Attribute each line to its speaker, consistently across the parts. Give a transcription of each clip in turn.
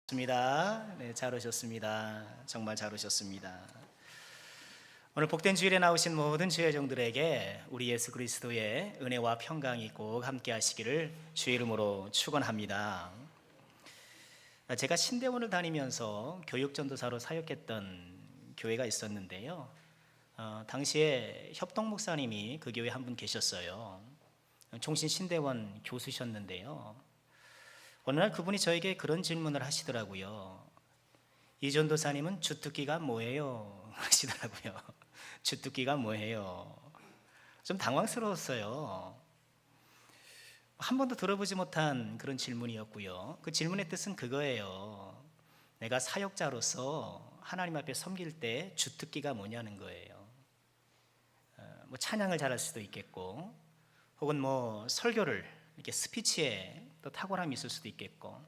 Speaker 1: 좋습니다. 네, 잘 오셨습니다. 정말 잘 오셨습니다. 오늘 복된 주일에 나오신 모든 주의 종들에게 우리 예수 그리스도의 은혜와 평강이 꼭 함께 하시기를 주의 이름으로 축원합니다. 제가 신대원을 다니면서 교육전도사로 사역했던 교회가 있었는데요. 당시에 협동 목사님이 그 교회에 한 분 계셨어요. 종신 신대원 교수셨는데요. 어느 날 그분이 저에게 그런 질문을 하시더라고요. 이 전도사님은 주특기가 뭐예요? 하시더라고요. 주특기가 뭐예요? 좀 당황스러웠어요. 한 번도 들어보지 못한 그런 질문이었고요. 그 질문의 뜻은 그거예요. 내가 사역자로서 하나님 앞에 섬길 때 주특기가 뭐냐는 거예요. 뭐 찬양을 잘할 수도 있겠고, 혹은 뭐 설교를 이렇게 스피치에 또 탁월함이 있을 수도 있겠고,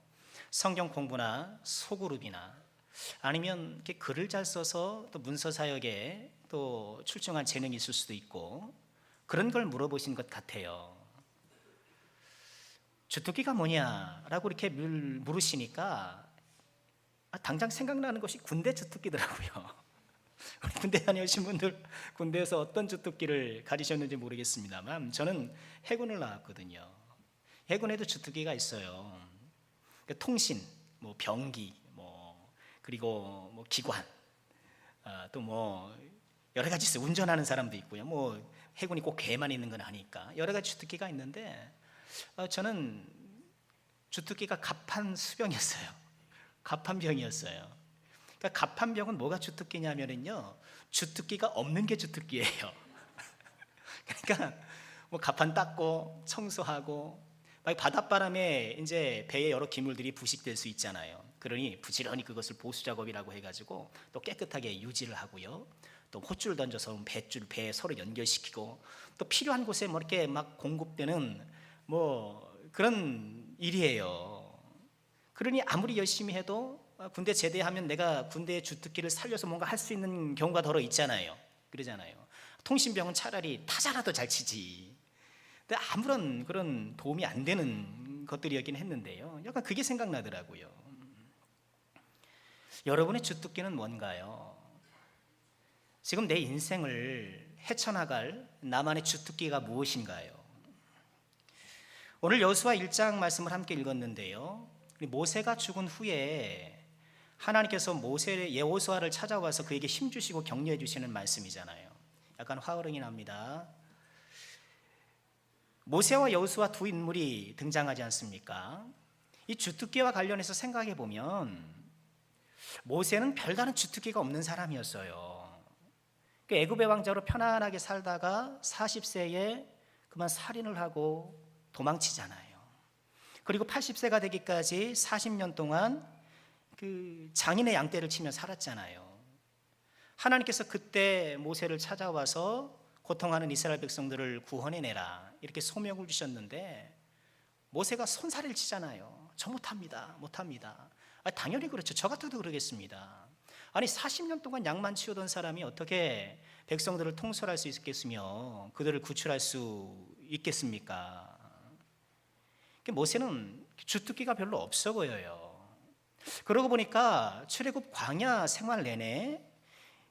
Speaker 1: 성경 공부나 소그룹이나 아니면 이렇게 글을 잘 써서 또 문서 사역에 또 출중한 재능이 있을 수도 있고, 그런 걸 물어보신 것 같아요. 주특기가 뭐냐라고 이렇게 물으시니까 당장 생각나는 것이 군대 주특기더라고요. 우리 군대 다녀오신 분들, 군대에서 어떤 주특기를 가지셨는지 모르겠습니다만 저는 해군을 나왔거든요. 해군에도 주특기가 있어요. 그러니까 통신, 뭐 병기, 그리고 뭐 기관, 또 뭐 여러 가지 있어요. 운전하는 사람도 있고요. 뭐 해군이 꼭 개만 있는 건 아니까 여러 가지 주특기가 있는데, 저는 주특기가 갑판수병이었어요. 갑판병이었어요. 그러니까 갑판병은 뭐가 주특기냐면요, 주특기가 없는 게 주특기예요. 그러니까 뭐 갑판 닦고 청소하고, 바닷바람에 이제 배에 여러 기물들이 부식될 수 있잖아요. 그러니 부지런히 그것을 보수 작업이라고 해가지고 또 깨끗하게 유지를 하고요. 또 헛줄 던져서 배에 서로 연결시키고, 또 필요한 곳에 뭐 이렇게 막 공급되는 뭐 그런 일이에요. 그러니 아무리 열심히 해도 군대 제대하면 내가 군대의 주특기를 살려서 뭔가 할 수 있는 경우가 더러 있잖아요. 그러잖아요. 통신병은 차라리 타자라도 잘 치지. 근데 아무런 그런 도움이 안 되는 것들이었긴 했는데요. 약간 그게 생각나더라고요. 여러분의 주특기는 뭔가요? 지금 내 인생을 헤쳐나갈 나만의 주특기가 무엇인가요? 오늘 여호수아 1장 말씀을 함께 읽었는데요. 모세가 죽은 후에 하나님께서 여호수아를 찾아와서 그에게 힘주시고 격려해 주시는 말씀이잖아요. 약간 화어릉이 납니다. 모세와 여호수아 두 인물이 등장하지 않습니까? 이 주특기와 관련해서 생각해 보면 모세는 별다른 주특기가 없는 사람이었어요. 애굽의 왕자로 편안하게 살다가 40세에 그만 살인을 하고 도망치잖아요. 그리고 80세가 되기까지 40년 동안 그 장인의 양떼를 치며 살았잖아요. 하나님께서 그때 모세를 찾아와서 고통하는 이스라엘 백성들을 구원해내라 이렇게 소명을 주셨는데, 모세가 손살을 치잖아요. 저 못합니다. 당연히 그렇죠. 저 같아도 그러겠습니다. 아니 40년 동안 양만 치우던 사람이 어떻게 백성들을 통솔할 수 있겠으며 그들을 구출할 수 있겠습니까? 모세는 주특기가 별로 없어 보여요. 그러고 보니까 출애굽 광야 생활 내내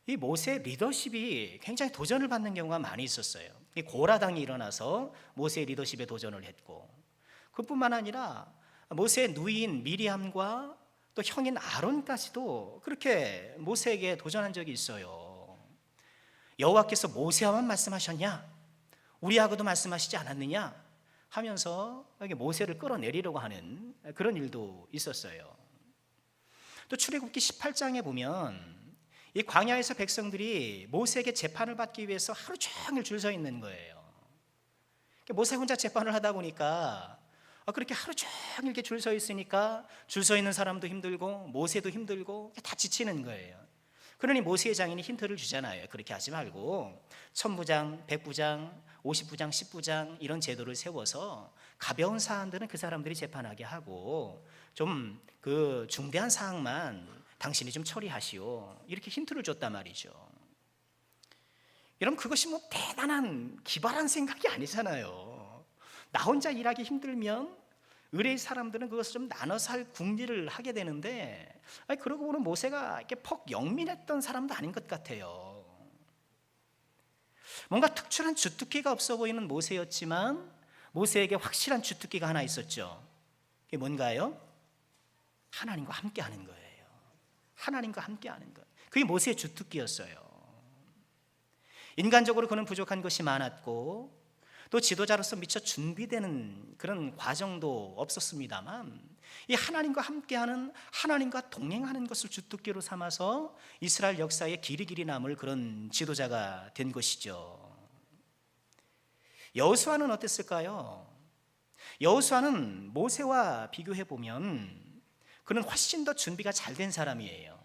Speaker 1: 이 모세의 리더십이 굉장히 도전을 받는 경우가 많이 있었어요. 이 고라당이 일어나서 모세의 리더십에 도전을 했고, 그뿐만 아니라 모세의 누이인 미리암과 또 형인 아론까지도 그렇게 모세에게 도전한 적이 있어요. 여호와께서 모세와만 말씀하셨냐? 우리하고도 말씀하시지 않았느냐? 하면서 모세를 끌어내리려고 하는 그런 일도 있었어요. 또 출애굽기 18장에 보면 이 광야에서 백성들이 모세에게 재판을 받기 위해서 하루 종일 줄 서 있는 거예요. 모세 혼자 재판을 하다 보니까 그렇게 하루 종일 이렇게 줄 서 있으니까 줄 서 있는 사람도 힘들고 모세도 힘들고 다 지치는 거예요. 그러니 모세의 장인이 힌트를 주잖아요. 그렇게 하지 말고 1000부장, 100부장, 50부장, 10부장 이런 제도를 세워서 가벼운 사안들은 그 사람들이 재판하게 하고, 좀 그 중대한 사항만 당신이 좀 처리하시오. 이렇게 힌트를 줬단 말이죠. 여러분, 그것이 뭐 대단한 기발한 생각이 아니잖아요. 나 혼자 일하기 힘들면 의뢰의 사람들은 그것을 좀 나눠서 할 궁리를 하게 되는데, 그러고 보면 모세가 이렇게 퍽 영민했던 사람도 아닌 것 같아요. 뭔가 특출한 주특기가 없어 보이는 모세였지만 모세에게 확실한 주특기가 하나 있었죠. 그게 뭔가요? 하나님과 함께하는 거예요. 하나님과 함께하는 것. 그게 모세의 주특기였어요. 인간적으로 그는 부족한 것이 많았고 또 지도자로서 미처 준비되는 그런 과정도 없었습니다만, 이 하나님과 함께하는, 하나님과 동행하는 것을 주특기로 삼아서 이스라엘 역사에 길이 남을 그런 지도자가 된 것이죠. 여호수아는 어땠을까요? 여호수아는 모세와 비교해 보면 그는 훨씬 더 준비가 잘 된 사람이에요.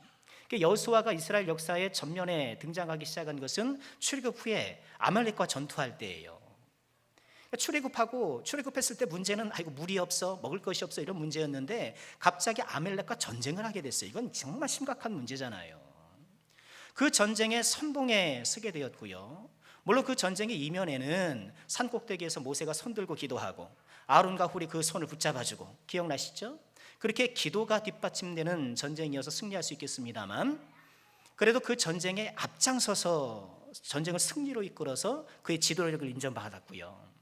Speaker 1: 여호수아가 이스라엘 역사에 전면에 등장하기 시작한 것은 출애굽 후에 아말렉과 전투할 때예요. 출애굽했을 때 문제는 물이 없어, 먹을 것이 없어, 이런 문제였는데 갑자기 아말렉과 전쟁을 하게 됐어요. 이건 정말 심각한 문제잖아요. 그 전쟁의 선봉에 서게 되었고요. 물론 그 전쟁의 이면에는 산 꼭대기에서 모세가 손 들고 기도하고 아론과 훌이 그 손을 붙잡아주고, 기억나시죠? 그렇게 기도가 뒷받침되는 전쟁이어서 승리할 수 있겠습니다만, 그래도 그 전쟁에 앞장서서 전쟁을 승리로 이끌어서 그의 지도력을 인정받았고요.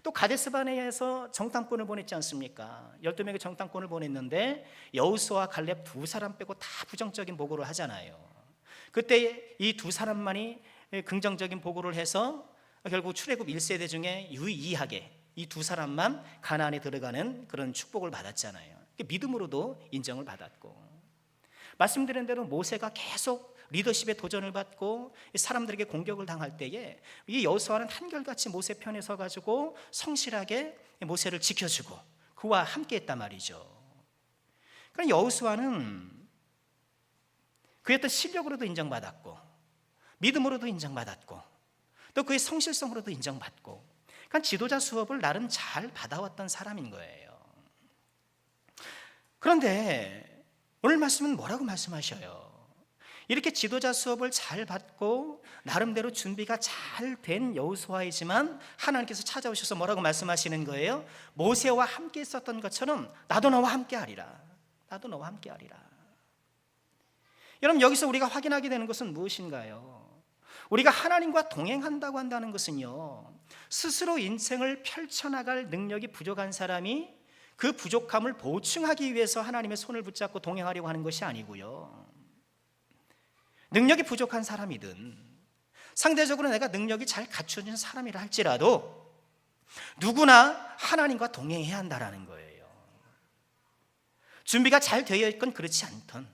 Speaker 1: 또 가데스바네아에서 정탐꾼을 보냈지 않습니까? 12명의 정탐꾼을 보냈는데 여호수아와 갈렙 두 사람 빼고 다 부정적인 보고를 하잖아요. 그때 이 두 사람만이 긍정적인 보고를 해서 결국 출애굽 1세대 중에 유일하게 이 두 사람만 가나안에 들어가는 그런 축복을 받았잖아요. 믿음으로도 인정을 받았고, 말씀드린 대로 모세가 계속 리더십에 도전을 받고 사람들에게 공격을 당할 때에 이 여호수아는 한결같이 모세 편에 서가지고 성실하게 모세를 지켜주고 그와 함께했단 말이죠. 그럼 여호수아는 그의 어떤 실력으로도 인정받았고 믿음으로도 인정받았고 또 그의 성실성으로도 인정받고, 그러니까 지도자 수업을 나름 잘 받아왔던 사람인 거예요. 그런데 오늘 말씀은 뭐라고 말씀하셔요? 이렇게 지도자 수업을 잘 받고 나름대로 준비가 잘 된 여호수아이지만 하나님께서 찾아오셔서 뭐라고 말씀하시는 거예요? 모세와 함께 있었던 것처럼 나도 너와 함께 하리라. 나도 너와 함께 하리라. 여러분, 여기서 우리가 확인하게 되는 것은 무엇인가요? 우리가 하나님과 동행한다고 한다는 것은요, 스스로 인생을 펼쳐나갈 능력이 부족한 사람이 그 부족함을 보충하기 위해서 하나님의 손을 붙잡고 동행하려고 하는 것이 아니고요, 능력이 부족한 사람이든 상대적으로 내가 능력이 잘 갖춰진 사람이라 할지라도 누구나 하나님과 동행해야 한다는 거예요. 준비가 잘 되어 있건 그렇지 않던,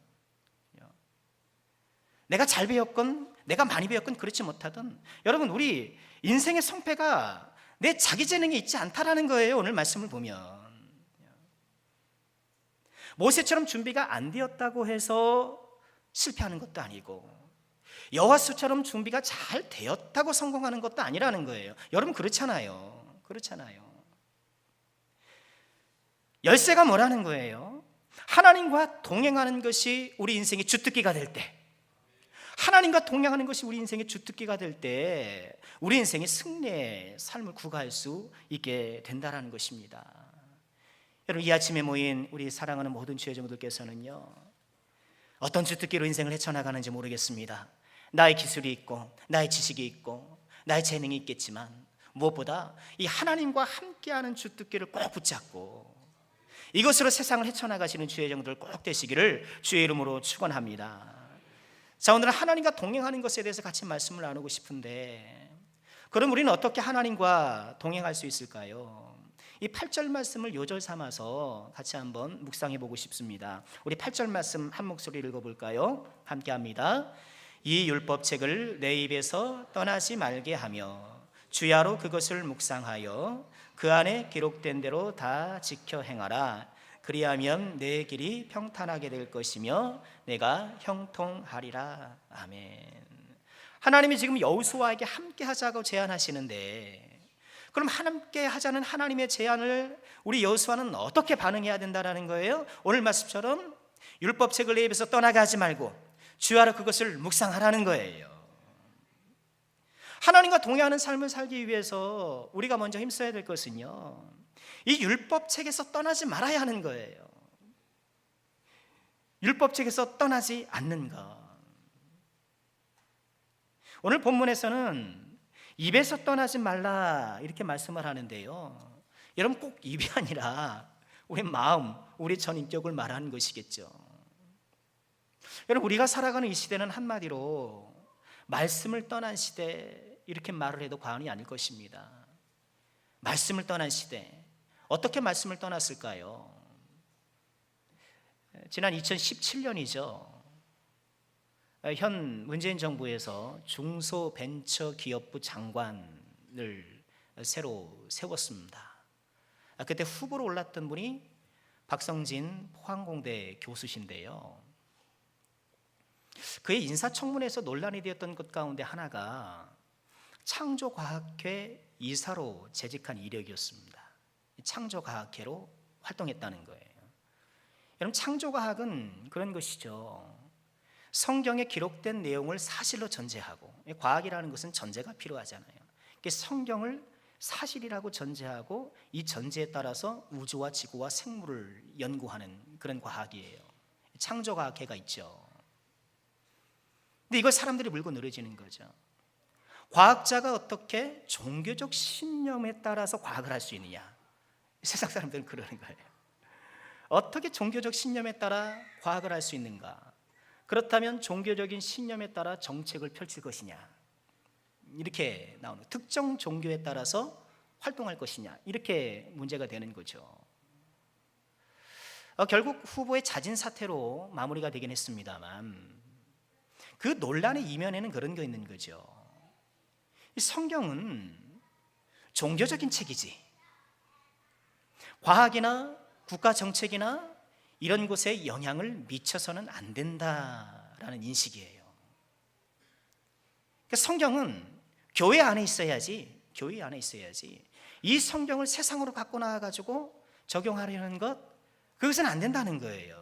Speaker 1: 내가 잘 배웠건 내가 많이 배웠건 그렇지 못하던, 여러분, 우리 인생의 성패가 내 자기 재능에 있지 않다라는 거예요. 오늘 말씀을 보면 모세처럼 준비가 안 되었다고 해서 실패하는 것도 아니고 여호수아처럼 준비가 잘 되었다고 성공하는 것도 아니라는 거예요. 여러분, 그렇잖아요. 열쇠가 뭐라는 거예요? 하나님과 동행하는 것이 우리 인생의 주특기가 될 때, 하나님과 동행하는 것이 우리 인생의 주특기가 될 때 우리 인생의 승리의 삶을 구가할 수 있게 된다는 것입니다. 여러분, 이 아침에 모인 우리 사랑하는 모든 주여정들께서는요, 어떤 주특기로 인생을 헤쳐나가는지 모르겠습니다. 나의 기술이 있고 나의 지식이 있고 나의 재능이 있겠지만 무엇보다 이 하나님과 함께하는 주특기를 꼭 붙잡고 이것으로 세상을 헤쳐나가시는 주의 종들 꼭 되시기를 주의 이름으로 축원합니다. 자, 오늘은 하나님과 동행하는 것에 대해서 같이 말씀을 나누고 싶은데, 그럼 우리는 어떻게 하나님과 동행할 수 있을까요? 이 8절 말씀을 요절 삼아서 같이 한번 묵상해 보고 싶습니다. 우리 8절 말씀 한 목소리 읽어볼까요? 함께 합니다. 이 율법책을 내 입에서 떠나지 말게 하며 주야로 그것을 묵상하여 그 안에 기록된 대로 다 지켜 행하라. 그리하면 내 길이 평탄하게 될 것이며 내가 형통하리라. 아멘. 하나님이 지금 여호수아에게 함께 하자고 제안하시는데, 그럼 함께 하자는 하나님의 제안을 우리 여호수아는 어떻게 반응해야 된다는 거예요? 오늘 말씀처럼 율법책을 내 입에서 떠나가지 말고 주야로 그것을 묵상하라는 거예요. 하나님과 동행하는 삶을 살기 위해서 우리가 먼저 힘써야 될 것은요, 이 율법책에서 떠나지 말아야 하는 거예요. 율법책에서 떠나지 않는 것. 오늘 본문에서는 입에서 떠나지 말라 이렇게 말씀을 하는데요, 여러분 꼭 입이 아니라 우리 마음, 우리 전인격을 말하는 것이겠죠. 여러분, 우리가 살아가는 이 시대는 한마디로 말씀을 떠난 시대 이렇게 말을 해도 과언이 아닐 것입니다. 말씀을 떠난 시대. 어떻게 말씀을 떠났을까요? 지난 2017년이죠. 현 문재인 정부에서 중소벤처기업부 장관을 새로 세웠습니다. 그때 후보로 올랐던 분이 박성진 포항공대 교수신데요, 그의 인사청문회에서 논란이 되었던 것 가운데 하나가 창조과학회 이사로 재직한 이력이었습니다. 창조과학회로 활동했다는 거예요. 여러분, 창조과학은 그런 것이죠. 성경에 기록된 내용을 사실로 전제하고, 과학이라는 것은 전제가 필요하잖아요. 성경을 사실이라고 전제하고 이 전제에 따라서 우주와 지구와 생물을 연구하는 그런 과학이에요. 창조과학회가 있죠. 근데 이걸 사람들이 물고 늘어지는 거죠. 과학자가 어떻게 종교적 신념에 따라서 과학을 할 수 있느냐? 세상 사람들은 그러는 거예요. 어떻게 종교적 신념에 따라 과학을 할 수 있는가? 그렇다면 종교적인 신념에 따라 정책을 펼칠 것이냐? 이렇게 나오는, 특정 종교에 따라서 활동할 것이냐, 이렇게 문제가 되는 거죠. 결국 후보의 자진 사퇴로 마무리가 되긴 했습니다만, 그 논란의 이면에는 그런 게 있는 거죠. 이 성경은 종교적인 책이지, 과학이나 국가 정책이나 이런 곳에 영향을 미쳐서는 안 된다라는 인식이에요. 그러니까 성경은 교회 안에 있어야지, 교회 안에 있어야지, 이 성경을 세상으로 갖고 나와가지고 적용하려는 것, 그것은 안 된다는 거예요.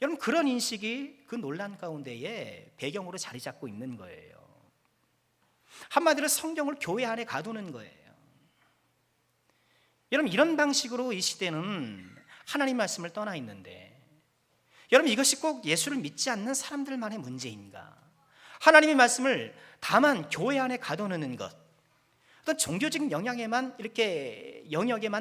Speaker 1: 여러분, 그런 인식이 그 논란 가운데에 배경으로 자리 잡고 있는 거예요. 한마디로 성경을 교회 안에 가두는 거예요. 여러분, 이런 방식으로 이 시대는 하나님 말씀을 떠나 있는데, 여러분, 이것이 꼭 예수를 믿지 않는 사람들만의 문제인가? 하나님의 말씀을 다만 교회 안에 가둬놓는 것, 어떤 종교적인 영역에만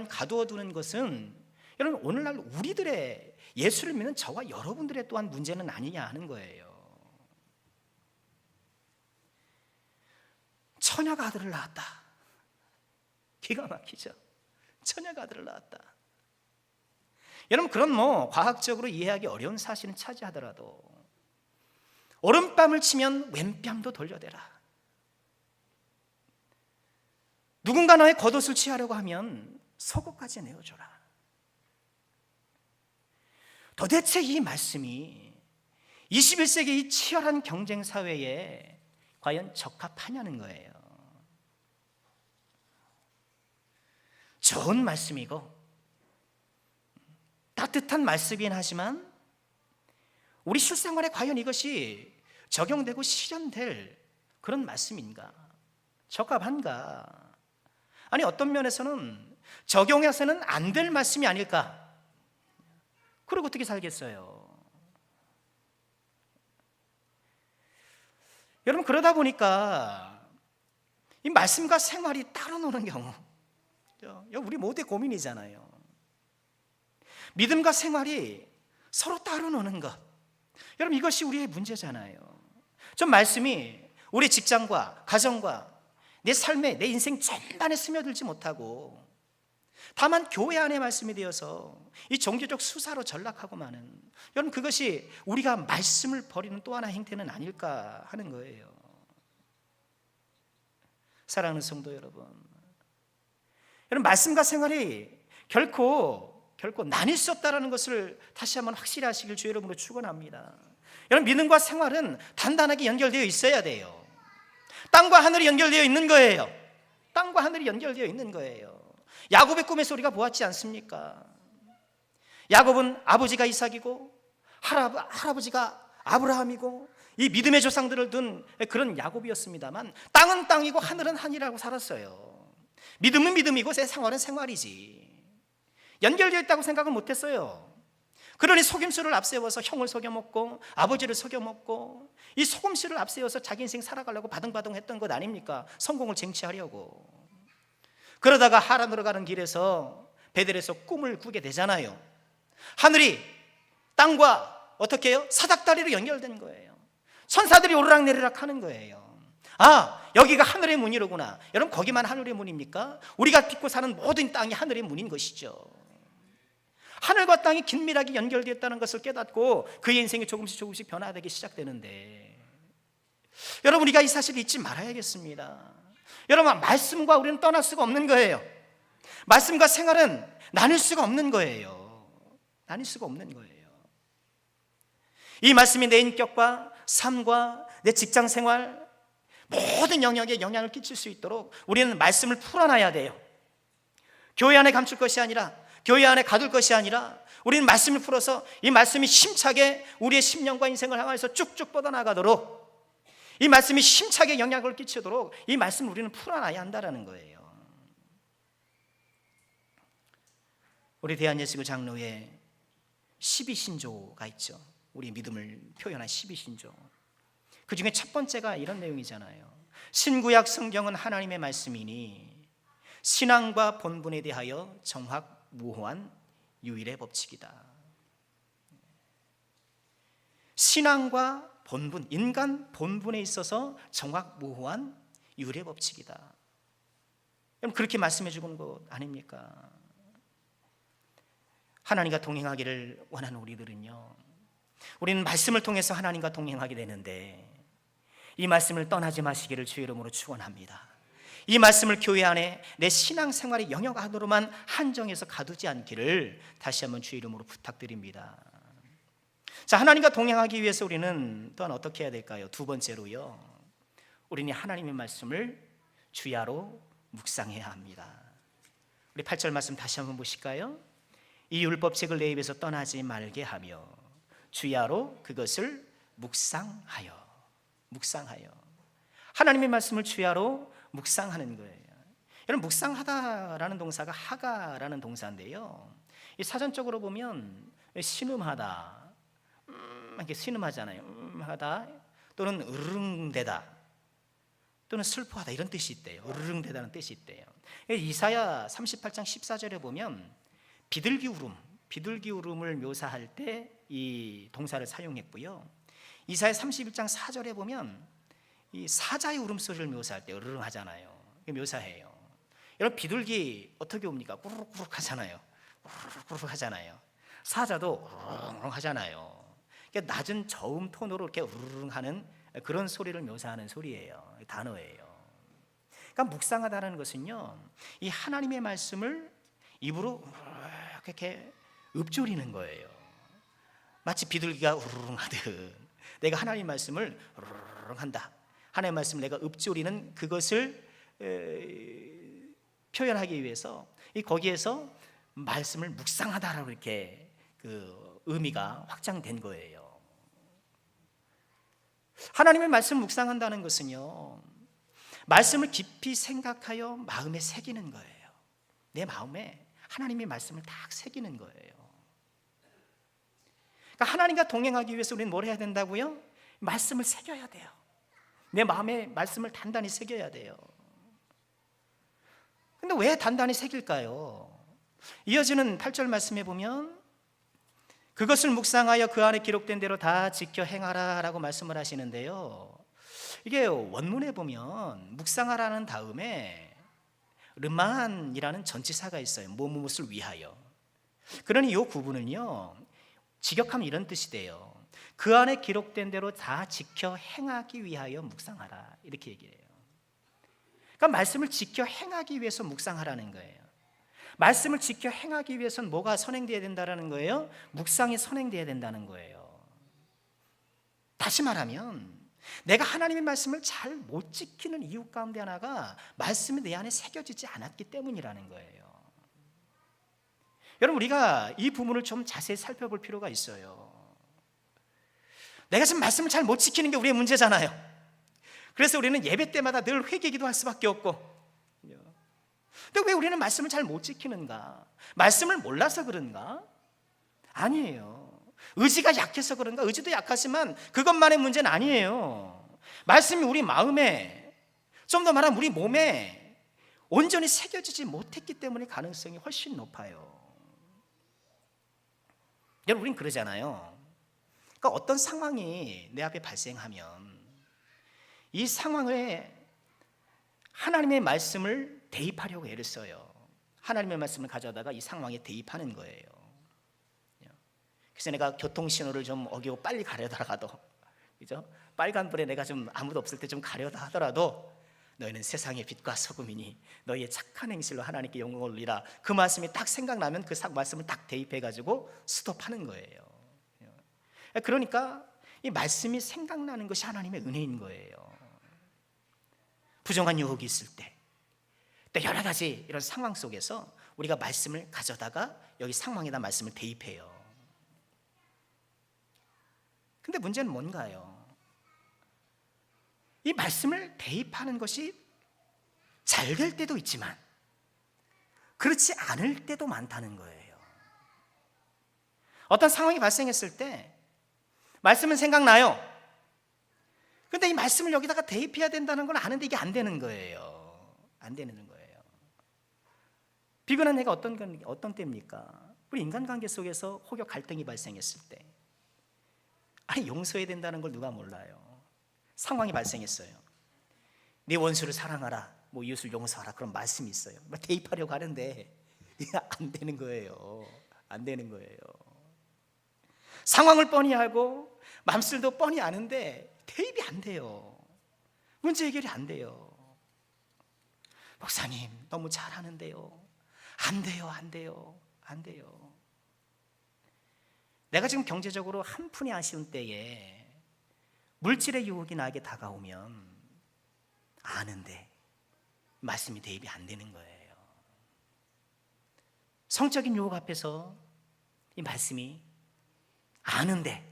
Speaker 1: 가두어 두는 것은 여러분, 오늘날 우리들의, 예수를 믿는 저와 여러분들의 또한 문제는 아니냐 하는 거예요. 처녀가 아들을 낳았다. 기가 막히죠. 처녀가 아들을 낳았다. 여러분, 그런 과학적으로 이해하기 어려운 사실은 차지하더라도 오른뺨을 치면 왼뺨도 돌려대라. 누군가 너의 겉옷을 취하려고 하면 속옷까지 내어줘라. 도대체 이 말씀이 21세기 이 치열한 경쟁 사회에 과연 적합하냐는 거예요. 좋은 말씀이고 따뜻한 말씀이긴 하지만 우리 실생활에 과연 이것이 적용되고 실현될 그런 말씀인가? 적합한가? 아니, 어떤 면에서는 적용해서는 안 될 말씀이 아닐까? 그리고 어떻게 살겠어요? 여러분, 그러다 보니까 이 말씀과 생활이 따로 노는 경우, 우리 모두의 고민이잖아요. 믿음과 생활이 서로 따로 노는 것, 여러분, 이것이 우리의 문제잖아요. 좀 말씀이 우리 직장과 가정과 내 삶에, 내 인생 전반에 스며들지 못하고 다만 교회 안에 말씀이 되어서 이 종교적 수사로 전락하고 마는, 여러분, 그것이 우리가 말씀을 버리는 또 하나의 행태는 아닐까 하는 거예요. 사랑하는 성도 여러분, 말씀과 생활이 결코 나뉠 수 없다는 것을 다시 한번 확실히 하시길 주 여러분으로 축원합니다. 여러분, 믿음과 생활은 단단하게 연결되어 있어야 돼요. 땅과 하늘이 연결되어 있는 거예요. 땅과 하늘이 연결되어 있는 거예요. 야곱의 꿈에서 우리가 보았지 않습니까? 야곱은 아버지가 이삭이고 할아버지가 아브라함이고 이 믿음의 조상들을 둔 그런 야곱이었습니다만, 땅은 땅이고 하늘은 하늘이라고 살았어요. 믿음은 믿음이고 내 생활은 생활이지. 연결되어 있다고 생각을 못했어요. 그러니 속임수를 앞세워서 형을 속여먹고 아버지를 속여먹고 이 속임수를 앞세워서 자기 인생 살아가려고 바등바등 했던 것 아닙니까? 성공을 쟁취하려고. 그러다가 하란으로 가는 길에서 베델에서 꿈을 꾸게 되잖아요. 하늘이 땅과 어떻게 해요? 사닥다리로 연결된 거예요. 천사들이 오르락내리락 하는 거예요. 아, 여기가 하늘의 문이로구나. 여러분, 거기만 하늘의 문입니까? 우리가 딛고 사는 모든 땅이 하늘의 문인 것이죠. 하늘과 땅이 긴밀하게 연결되었다는 것을 깨닫고 그의 인생이 조금씩 변화되기 시작되는데, 여러분, 우리가 이 사실을 잊지 말아야겠습니다. 여러분, 말씀과 우리는 떠날 수가 없는 거예요. 말씀과 생활은 나눌 수가 없는 거예요. 나눌 수가 없는 거예요. 이 말씀이 내 인격과 삶과 내 직장 생활 모든 영역에 영향을 끼칠 수 있도록 우리는 말씀을 풀어놔야 돼요. 교회 안에 감출 것이 아니라, 교회 안에 가둘 것이 아니라, 우리는 말씀을 풀어서 이 말씀이 힘차게 우리의 심령과 인생을 향해서 쭉쭉 뻗어나가도록, 이 말씀이 힘차게 영향을 끼치도록 이 말씀을 우리는 풀어놔야 한다는 거예요. 우리 대한예수교 장로회 12신조가 있죠. 우리 믿음을 표현한 12신조. 그 중에 첫 번째가 이런 내용이잖아요. 신구약 성경은 하나님의 말씀이니 신앙과 본분에 대하여 정확무호한 유일의 법칙이다. 신앙과 본분, 인간 본분에 있어서 정확무호한 유일의 법칙이다. 여러분, 그렇게 말씀해 주는 것 아닙니까? 하나님과 동행하기를 원하는 우리들은요, 우리는 말씀을 통해서 하나님과 동행하게 되는데, 이 말씀을 떠나지 마시기를 주의 이름으로 축원합니다. 이 말씀을 교회 안에 내 신앙생활의 영역 안으로만 한정해서 가두지 않기를 다시 한번 주의 이름으로 부탁드립니다. 자, 하나님과 동행하기 위해서 우리는 또한 어떻게 해야 될까요? 두 번째로요, 우리는 하나님의 말씀을 주야로 묵상해야 합니다. 우리 8절 말씀 다시 한번 보실까요? 이 율법책을 내 입에서 떠나지 말게 하며 주야로 그것을 묵상하여. 하나님의 말씀을 주야로 묵상하는 거예요. 여러분, 묵상하다라는 동사가 하가라는 동사인데요, 이 사전적으로 보면 신음하다, 이렇게 신음하잖아요. 하다 또는 으르릉대다 또는 슬퍼하다, 이런 뜻이 있대요. 으르릉대다는 뜻이 있대요. 이사야 38장 14절에 보면 비둘기 울음을 묘사할 때 이 동사를 사용했고요, 이사야 31장 4절에 보면 이 사자의 울음소리를 묘사할 때 으르릉 하잖아요. 묘사해요. 여러분, 비둘기 어떻게 옵니까? 꾸르륵 하잖아요. 꾸르륵 하잖아요. 사자도 으르릉 하잖아요. 그러니까 낮은 저음 톤으로 이렇게 으르릉 하는 그런 소리를 묘사하는 소리예요. 단어예요. 그러니까 묵상하다는 것은요, 이 하나님의 말씀을 입으로 이렇게 읊조리는 거예요. 마치 비둘기가 으르릉 하듯 내가 하나님의 말씀을 으르릉 한다. 하나님의 말씀을 내가 읊조리는 그것을 표현하기 위해서 거기에서 말씀을 묵상하다라고 이렇게 그 의미가 확장된 거예요. 하나님의 말씀을 묵상한다는 것은요, 말씀을 깊이 생각하여 마음에 새기는 거예요. 내 마음에 하나님의 말씀을 딱 새기는 거예요. 그러니까 하나님과 동행하기 위해서 우리는 뭘 해야 된다고요? 말씀을 새겨야 돼요. 내 마음에 말씀을 단단히 새겨야 돼요. 근데 왜 단단히 새길까요? 이어지는 8절 말씀에 보면 그것을 묵상하여 그 안에 기록된 대로 다 지켜 행하라 라고 말씀을 하시는데요, 이게 원문에 보면 묵상하라는 다음에 르만이라는 전치사가 있어요. 무엇을 위하여. 그러니 이 구분은요, 직역하면 이런 뜻이 돼요. 그 안에 기록된 대로 다 지켜 행하기 위하여 묵상하라, 이렇게 얘기해요. 그러니까 말씀을 지켜 행하기 위해서 묵상하라는 거예요. 말씀을 지켜 행하기 위해서는 뭐가 선행되어야 된다는 거예요? 묵상이 선행되어야 된다는 거예요. 다시 말하면 내가 하나님의 말씀을 잘 못 지키는 이유 가운데 하나가 말씀이 내 안에 새겨지지 않았기 때문이라는 거예요. 여러분, 우리가 이 부분을 좀 자세히 살펴볼 필요가 있어요. 내가 지금 말씀을 잘 못 지키는 게 우리의 문제잖아요. 그래서 우리는 예배 때마다 늘 회개기도 할 수밖에 없고, 근데 왜 우리는 말씀을 잘 못 지키는가? 말씀을 몰라서 그런가? 아니에요. 의지가 약해서 그런가? 의지도 약하지만 그것만의 문제는 아니에요. 말씀이 우리 마음에, 좀 더 말하면 우리 몸에 온전히 새겨지지 못했기 때문에 가능성이 훨씬 높아요. 여러분, 우린 그러잖아요. 그러니까 어떤 상황이 내 앞에 발생하면 이 상황에 하나님의 말씀을 대입하려고 애를 써요. 하나님의 말씀을 가져다가 이 상황에 대입하는 거예요. 그래서 내가 교통신호를 좀 어기고 빨리 가려다 가도, 그죠? 빨간불에 내가 좀 아무도 없을 때 좀 가려다 하더라도 너희는 세상의 빛과 소금이니 너희의 착한 행실로 하나님께 영광을 올리라. 그 말씀이 딱 생각나면 그 말씀을 딱 대입해가지고 스톱하는 거예요. 그러니까 이 말씀이 생각나는 것이 하나님의 은혜인 거예요. 부정한 유혹이 있을 때, 또 여러 가지 이런 상황 속에서 우리가 말씀을 가져다가 여기 상황에다 말씀을 대입해요. 근데 문제는 뭔가요? 이 말씀을 대입하는 것이 잘 될 때도 있지만 그렇지 않을 때도 많다는 거예요. 어떤 상황이 발생했을 때 말씀은 생각나요. 근데 이 말씀을 여기다가 대입해야 된다는 걸 아는데 이게 안 되는 거예요. 안 되는 거예요. 비근한 해가 어떤 때입니까? 우리 인간관계 속에서 혹여 갈등이 발생했을 때, 아니 용서해야 된다는 걸 누가 몰라요. 상황이 발생했어요. 네 원수를 사랑하라, 뭐 이웃을 용서하라, 그런 말씀이 있어요. 대입하려고 하는데 이게 안 되는 거예요. 안 되는 거예요. 상황을 뻔히 알고 마음술도 뻔히 아는데 대입이 안 돼요. 문제 해결이 안 돼요. 목사님 너무 잘하는데요. 안 돼요, 안 돼요, 안 돼요. 내가 지금 경제적으로 한 푼이 아쉬운 때에 물질의 유혹이 나에게 다가오면 아는데 말씀이 대입이 안 되는 거예요. 성적인 유혹 앞에서 이 말씀이 아는데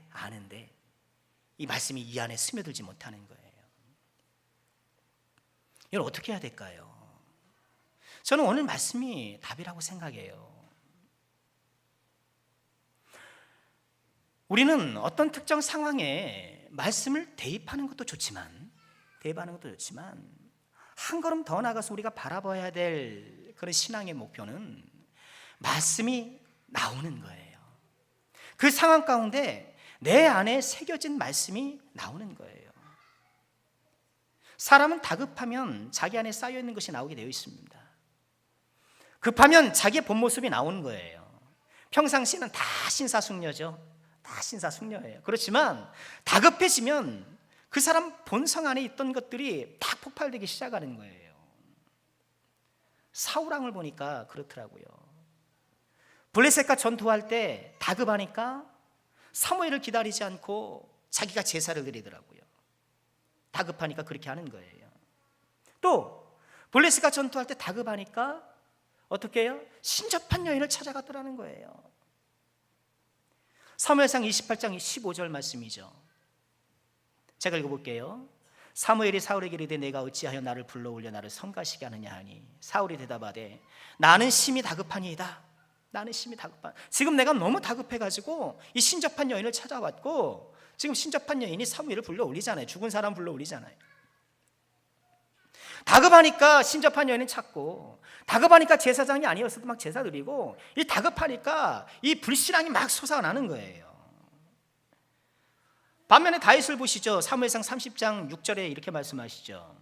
Speaker 1: 이 말씀이 이 안에 스며들지 못하는 거예요. 이걸 어떻게 해야 될까요? 저는 오늘 말씀이 답이라고 생각해요. 우리는 어떤 특정 상황에 말씀을 대입하는 것도 좋지만 한 걸음 더 나가서 우리가 바라봐야 될 그런 신앙의 목표는 말씀이 나오는 거예요. 그 상황 가운데 내 안에 새겨진 말씀이 나오는 거예요. 사람은 다급하면 자기 안에 쌓여있는 것이 나오게 되어 있습니다. 급하면 자기의 본 모습이 나오는 거예요. 평상시에는 다 신사숙녀죠. 다 신사숙녀예요. 그렇지만 다급해지면 그 사람 본성 안에 있던 것들이 딱 폭발되기 시작하는 거예요. 사울왕을 보니까 그렇더라고요. 블레셋과 전투할 때 다급하니까 사무엘을 기다리지 않고 자기가 제사를 드리더라고요. 다급하니까 그렇게 하는 거예요. 또 블레셋과 전투할 때 다급하니까 어떻게 해요? 신접한 여인을 찾아갔더라는 거예요. 사무엘상 28장 15절 말씀이죠. 제가 읽어볼게요. 사무엘이 사울에게 이르되 내가 어찌하여 나를 불러올려 나를 성가시게 하느냐 하니 사울이 대답하되 나는 심히 다급하니이다. 나는 심히 다급한. 지금 내가 너무 다급해가지고 이 신접한 여인을 찾아왔고 지금 신접한 여인이 사무엘을 불러올리잖아요. 죽은 사람 불러올리잖아요. 다급하니까 신접한 여인은 찾고 다급하니까 제사장이 아니었어도 막 제사 드리고 이 다급하니까 이 불신앙이 막 솟아나는 거예요. 반면에 다윗을 보시죠. 사무엘상 30장 6절에 이렇게 말씀하시죠.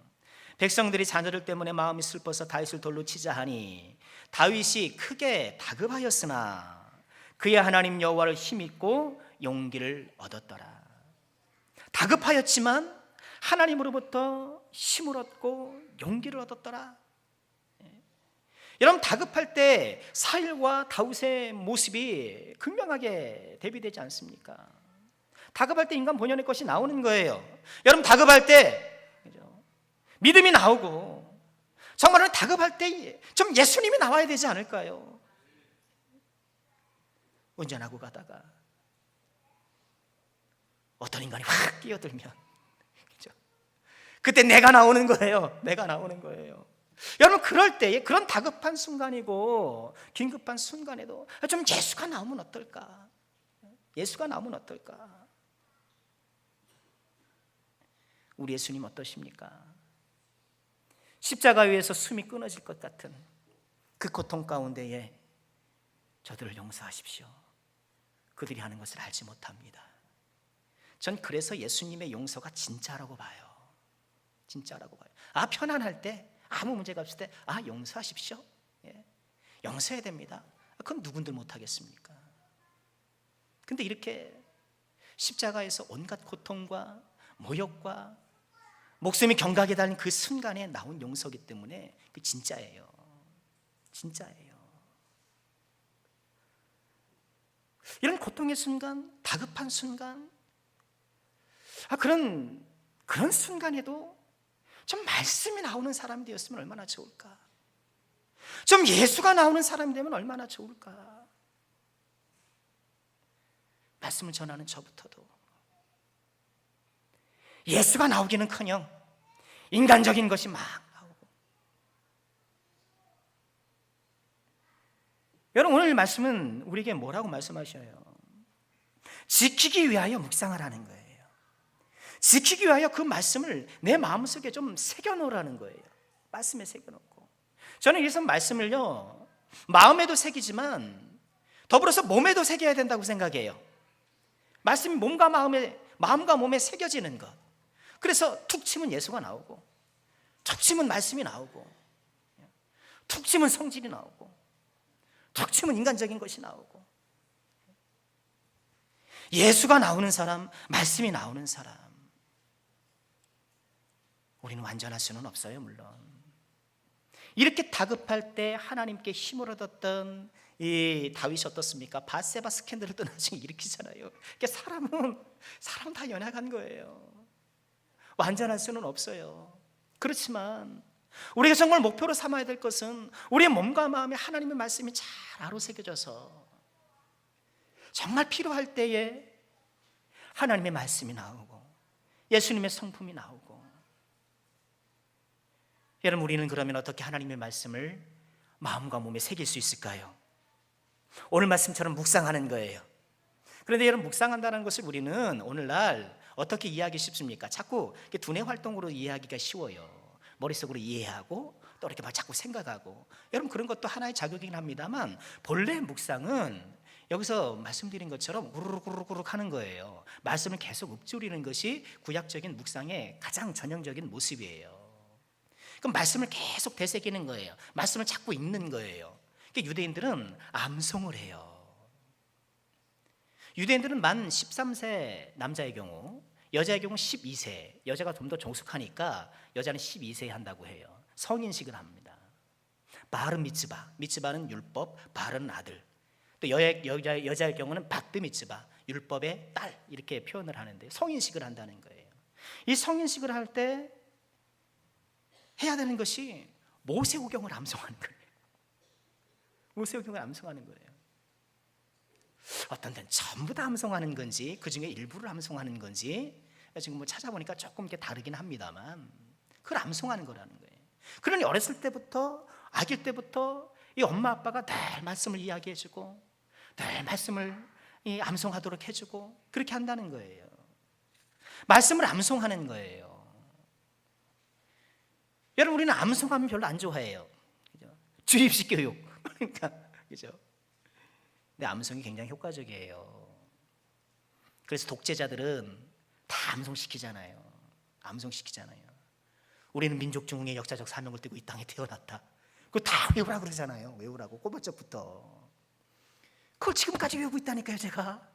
Speaker 1: 백성들이 자녀들 때문에 마음이 슬퍼서 다윗을 돌로 치자 하니 다윗이 크게 다급하였으나 그의 하나님 여호와를 힘입고 용기를 얻었더라. 다급하였지만 하나님으로부터 힘을 얻고 용기를 얻었더라. 여러분, 다급할 때 사울과 다윗의 모습이 극명하게 대비되지 않습니까? 다급할 때 인간 본연의 것이 나오는 거예요. 여러분, 다급할 때 믿음이 나오고 정말로 다급할 때 좀 예수님이 나와야 되지 않을까요? 운전하고 가다가 어떤 인간이 확 끼어들면 그때 내가 나오는 거예요. 내가 나오는 거예요. 여러분, 그럴 때에, 그런 다급한 순간이고 긴급한 순간에도 좀 예수가 나오면 어떨까? 예수가 나오면 어떨까? 우리 예수님 어떠십니까? 십자가 위에서 숨이 끊어질 것 같은 그 고통 가운데에 저들을 용서하십시오. 그들이 하는 것을 알지 못합니다. 전 그래서 예수님의 용서가 진짜라고 봐요. 진짜라고 봐요. 편안할 때, 아무 문제가 없을 때, 용서하십시오. 용서해야 됩니다. 그건 누군들 못하겠습니까? 근데 이렇게 십자가에서 온갖 고통과 모욕과 목숨이 경각에 달린 그 순간에 나온 용서기 때문에 그 진짜예요. 진짜예요. 이런 고통의 순간, 다급한 순간, 그런 순간에도 좀 말씀이 나오는 사람이 되었으면 얼마나 좋을까? 좀 예수가 나오는 사람이 되면 얼마나 좋을까? 말씀을 전하는 저부터도 예수가 나오기는커녕 인간적인 것이 막 나오고. 여러분, 오늘 말씀은 우리에게 뭐라고 말씀하셔요? 지키기 위하여 묵상하라는 거예요. 지키기 위하여 그 말씀을 내 마음속에 좀 새겨놓으라는 거예요. 말씀에 새겨놓고. 저는 그래서 말씀을요, 마음에도 새기지만 더불어서 몸에도 새겨야 된다고 생각해요. 말씀이 마음과 몸에 새겨지는 것. 그래서 툭 치면 예수가 나오고, 툭 치면 말씀이 나오고, 툭 치면 성질이 나오고, 툭 치면 인간적인 것이 나오고. 예수가 나오는 사람, 말씀이 나오는 사람, 우리는 완전할 수는 없어요. 물론 이렇게 다급할 때 하나님께 힘을 얻었던 이 다윗이 어떻습니까? 밧세바 스캔들을 또 나중에 일으키잖아요. 그러니까 사람 다 연약한 거예요. 완전할 수는 없어요. 그렇지만 우리가 정말 목표로 삼아야 될 것은 우리의 몸과 마음에 하나님의 말씀이 잘 아로새겨져서 정말 필요할 때에 하나님의 말씀이 나오고 예수님의 성품이 나오고. 여러분, 우리는 그러면 어떻게 하나님의 말씀을 마음과 몸에 새길 수 있을까요? 오늘 말씀처럼 묵상하는 거예요. 그런데 여러분, 묵상한다는 것을 우리는 오늘날 어떻게 이해하기 쉽습니까? 자꾸 두뇌 활동으로 이해하기가 쉬워요. 머릿속으로 이해하고 또 이렇게 막 자꾸 생각하고. 여러분, 그런 것도 하나의 자극이긴 합니다만 본래 묵상은 여기서 말씀드린 것처럼 우르르르르 하는 거예요. 말씀을 계속 읊조리는 것이 구약적인 묵상의 가장 전형적인 모습이에요. 그럼 말씀을 계속 되새기는 거예요. 말씀을 자꾸 읽는 거예요. 그러니까 유대인들은 암송을 해요. 유대인들은 만 13세 남자의 경우, 여자의 경우 12세, 여자가 좀 더 종숙하니까 여자는 12세에 한다고 해요. 성인식을 합니다. 바르 미츠바, 미츠바는 율법, 바르는 아들. 또 여자의 경우는 박드 미츠바, 율법의 딸, 이렇게 표현을 하는데 성인식을 한다는 거예요. 이 성인식을 할 때 해야 되는 것이 모세오경을 암송하는 거예요. 모세오경을 암송하는 거예요. 어떤 데는 전부 다 암송하는 건지 그 중에 일부를 암송하는 건지 지금 찾아보니까 조금 이렇게 다르긴 합니다만 그걸 암송하는 거라는 거예요. 그러니 어렸을 때부터, 아기 때부터 이 엄마 아빠가 늘 말씀을 이야기해주고 늘 말씀을 암송하도록 해주고 그렇게 한다는 거예요. 말씀을 암송하는 거예요. 여러분, 우리는 암송하면 별로 안 좋아해요. 그죠? 주입식 교육. 그러니까, 그죠? 근데 암송이 굉장히 효과적이에요. 그래서 독재자들은 다 암송시키잖아요. 암송시키잖아요. 우리는 민족중흥의 역사적 사명을 띠고 이 땅에 태어났다. 그거 다 외우라고 그러잖아요. 외우라고, 꼬박 적부터. 그걸 지금까지 외우고 있다니까요, 제가.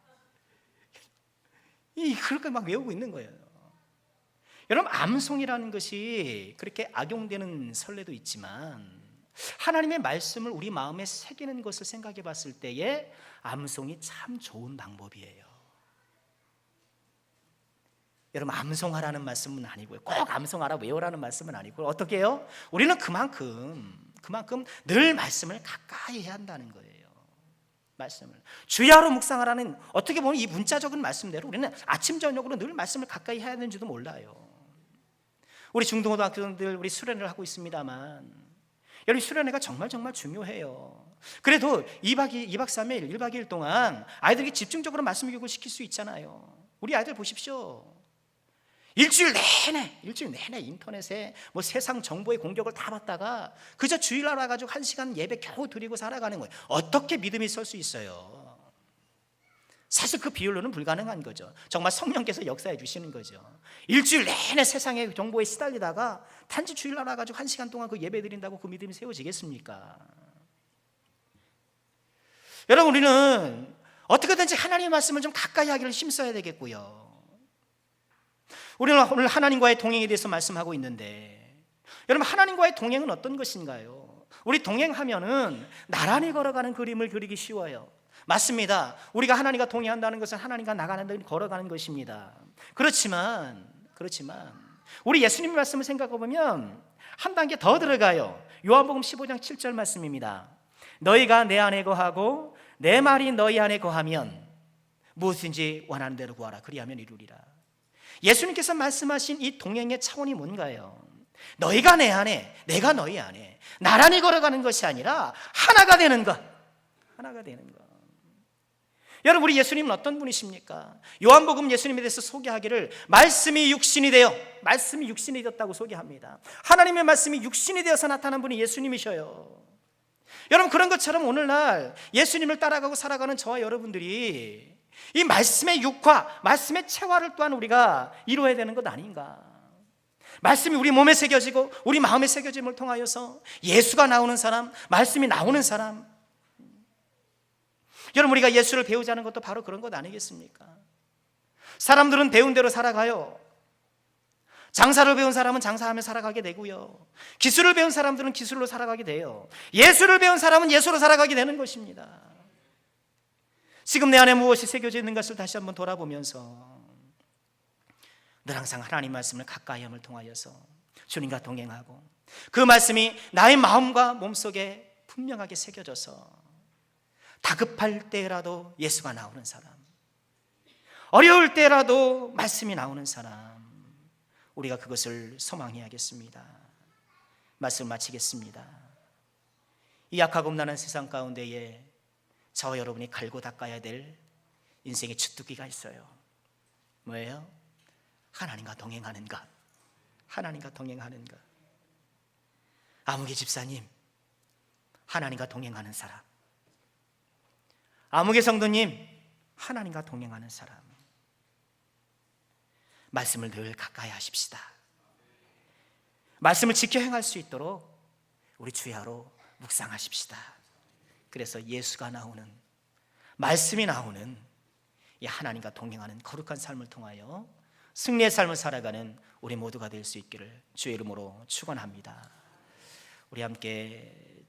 Speaker 1: 그렇게 막 외우고 있는 거예요. 여러분, 암송이라는 것이 그렇게 악용되는 선례도 있지만 하나님의 말씀을 우리 마음에 새기는 것을 생각해 봤을 때에 암송이 참 좋은 방법이에요. 여러분, 암송하라는 말씀은 아니고요, 꼭 암송하라 외우라는 말씀은 아니고 어떻게 해요? 우리는 그만큼 늘 말씀을 가까이 해야 한다는 거예요. 말씀을 주야로 묵상하라는, 어떻게 보면 이 문자적인 말씀대로 우리는 아침 저녁으로 늘 말씀을 가까이 해야 하는지도 몰라요. 우리 중등고등학생들 우리 수련회를 하고 있습니다만 여러분 수련회가 정말 중요해요. 그래도 2박 3일 1박 2일 동안 아이들에게 집중적으로 말씀 교육을 시킬 수 있잖아요. 우리 아이들 보십시오. 일주일 내내 인터넷에 뭐 세상 정보의 공격을 다 받다가 그저 주일날 와가지고 1시간 예배 겨우 드리고 살아가는 거예요. 어떻게 믿음이 설 수 있어요? 사실 그 비율로는 불가능한 거죠. 정말 성령께서 역사해 주시는 거죠. 일주일 내내 세상의 정보에 시달리다가 단지 주일날 와가지고 1시간 동안 그 예배 드린다고 그 믿음이 세워지겠습니까? 여러분, 우리는 어떻게든지 하나님의 말씀을 좀 가까이 하기를 힘써야 되겠고요. 우리는 오늘 하나님과의 동행에 대해서 말씀하고 있는데, 여러분, 하나님과의 동행은 어떤 것인가요? 우리 동행하면은 나란히 걸어가는 그림을 그리기 쉬워요. 맞습니다. 우리가 하나님과 동행한다는 것은 하나님과 나가는 걸어가는 것입니다. 그렇지만 우리 예수님 말씀을 생각해 보면 한 단계 더 들어가요. 요한복음 15장 7절 말씀입니다. 너희가 내 안에 거하고 내 말이 너희 안에 거하면 무엇인지 원하는 대로 구하라. 그리하면 이루리라. 예수님께서 말씀하신 이 동행의 차원이 뭔가요? 너희가 내 안에, 내가 너희 안에 나란히 걸어가는 것이 아니라 하나가 되는 것. 하나가 되는 것. 여러분, 우리 예수님은 어떤 분이십니까? 요한복음 예수님에 대해서 소개하기를 말씀이 육신이 되었다고 소개합니다. 하나님의 말씀이 육신이 되어서 나타난 분이 예수님이셔요. 여러분, 그런 것처럼 오늘날 예수님을 따라가고 살아가는 저와 여러분들이 이 말씀의 육화, 말씀의 체화를 또한 우리가 이루어야 되는 것 아닌가? 말씀이 우리 몸에 새겨지고 우리 마음에 새겨짐을 통하여서 예수가 나오는 사람, 말씀이 나오는 사람. 여러분, 우리가 예수를 배우자는 것도 바로 그런 것 아니겠습니까? 사람들은 배운 대로 살아가요. 장사를 배운 사람은 장사하며 살아가게 되고요, 기술을 배운 사람들은 기술로 살아가게 돼요. 예수를 배운 사람은 예수로 살아가게 되는 것입니다. 지금 내 안에 무엇이 새겨져 있는 것을 다시 한번 돌아보면서 늘 항상 하나님 말씀을 가까이 함을 통하여서 주님과 동행하고 그 말씀이 나의 마음과 몸속에 분명하게 새겨져서 다급할 때라도 예수가 나오는 사람, 어려울 때라도 말씀이 나오는 사람, 우리가 그것을 소망해야겠습니다. 말씀 마치겠습니다. 이 약하고 음란한 세상 가운데에 저와 여러분이 갈고 닦아야 될 인생의 주특기가 있어요. 뭐예요? 하나님과 동행하는 것. 하나님과 동행하는 것. 아무개 집사님, 하나님과 동행하는 사람. 아무개 성도님, 하나님과 동행하는 사람. 말씀을 늘 가까이 하십시다. 말씀을 지켜 행할 수 있도록 우리 주야로 묵상하십시다. 그래서 예수가 나오는, 말씀이 나오는 이 하나님과 동행하는 거룩한 삶을 통하여 승리의 삶을 살아가는 우리 모두가 될 수 있기를 주의 이름으로 축원합니다. 우리 함께